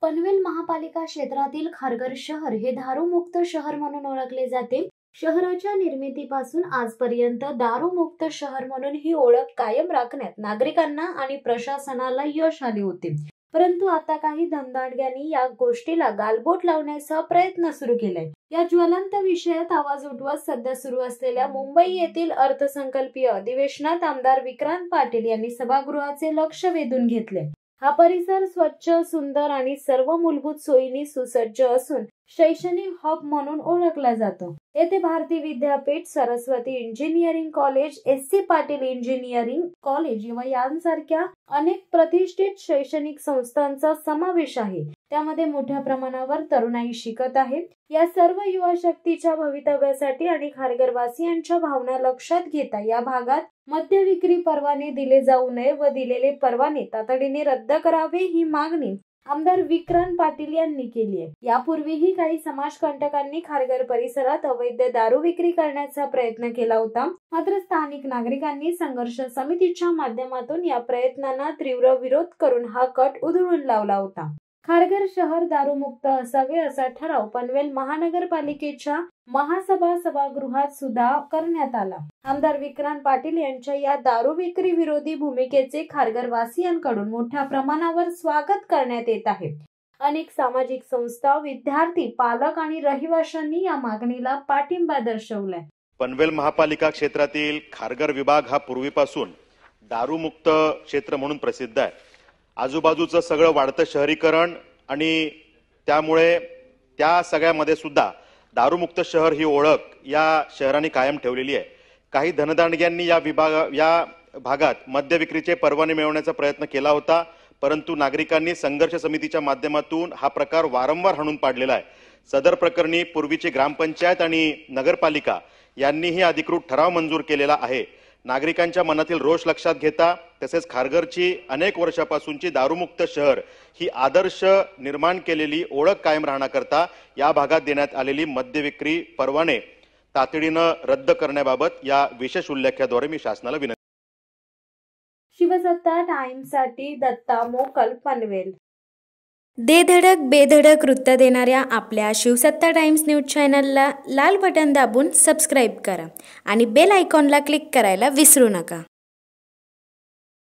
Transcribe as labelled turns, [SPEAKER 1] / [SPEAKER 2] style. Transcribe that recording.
[SPEAKER 1] पनवेल महापालिका क्षेत्रातील खारघर शहर हे दारूमुक्त शहर म्हणून ओळखले जाते। शहराच्या निर्मितीपासून आजपर्यंत दारूमुक्त शहर म्हणून ही ओळख कायम राखण्यात नागरिकांना आणि प्रशासनाला यश आले होते। परंतु आता काही धनदांडग्यांनी या गोष्टीला गालबोट लावण्याचा प्रयत्न सुरू केलाय। या ज्वलंत विषयात आवाज उठवत सध्या सुरू असलेल्या मुंबई येथील अर्थसंकल्पीय अधिवेशनात आमदार विक्रांत पाटील यांनी सभागृहाचे लक्ष वेधून घेतले। हा परिसर स्वच्छ, सुंदर आणि सर्व मूलभूत सोयींनी सुसज्ज असून शैक्षणिक हब म्हणून ओळखला जातो। येथे Bharati Vidyapeeth, Saraswati engineering college, SC. Patil engineering college व यांसारख्या अनेक प्रतिष्ठित शैक्षणिक संस्थांचा समावेश आहे। त्यामध्ये मोठ्या प्रमाणावर तरुणाई शिकत आहे। या सर्व युवा शक्तीच्या भवितव्यासाठी आणि खारघरवासियांच्या भावना लक्षात घेता या भागात मद्य विक्री परवाने दिले जाऊ नये व दिलेले परवाने तातडीने रद्द करावे ही मागणी आमदार विक्रांत पाटील यांनी केली आहे। यापूर्वीही काही समाजकंटकांनी खारघर परिसरात अवैध दारू विक्री करण्याचा प्रयत्न केला होता, मात्र स्थानिक नागरिकांनी संघर्ष समितीच्या माध्यमातून या प्रयत्नांना तीव्र विरोध करून हा कट उधळून लावला होता। खारघर शहर दारूमुक्त असावे असा ठराव पनवेल महानगरपालिकेच्या महासभा सभागृहात सुद्धा करण्यात आला। आमदार विक्रांत पाटील यांच्या या दारू विक्री विरोधी भूमिकेचे खारघर वासियांकडून मोठ्या प्रमाणावर स्वागत करण्यात येत आहे। अनेक सामाजिक संस्था, विद्यार्थी, पालक आणि रहिवाशांनी या मागणीला पाठिंबा दर्शवलाय।
[SPEAKER 2] पनवेल महापालिका क्षेत्रातील खारघर विभाग हा पूर्वीपासून दारूमुक्त क्षेत्र म्हणून प्रसिद्ध आहे। आजूबाजूचं सगळं वाढतं शहरीकरण आणि त्यामुळे त्या सगळ्यामध्ये सुद्धा दारूमुक्त शहर ही ओळख या शहराने कायम ठेवलेली आहे। काही धनदांडग्यांनी या भागात मद्य विक्रीचे परवाने मिळवण्याचा प्रयत्न केला होता, परंतु नागरिकांनी संघर्ष समितीच्या माध्यमातून हा प्रकार वारंवार हाणून पाडलेला आहे। सदर प्रकरणी पूर्वीची ग्रामपंचायत आणि नगरपालिका यांनीही अधिकृत ठराव मंजूर केलेला आहे। नागरिकांच्या मनातील रोष लक्षात घेता तसेच खारघरची अनेक वर्षापासूनची दारूमुक्त शहर ही आदर्श निर्माण केलेली ओळख कायम राहण्याकरता या भागात देण्यात आलेली मद्य विक्री परवाने तातडीने रद्द करण्याबाबत या विशेष उल्लेखाद्वारे मी शासनाला विनंती।
[SPEAKER 1] शिवसत्ता टाइम्ससाठी दत्ता मोकल, पनवेल।
[SPEAKER 3] दे धडक बेधडक वृत्त देणाऱ्या आपल्या शिवसत्ता टाइम्स न्यूज चॅनलला लाल बटन दाबून सबस्क्राईब करा आणि बेल आयकॉनला क्लिक करायला विसरू नका।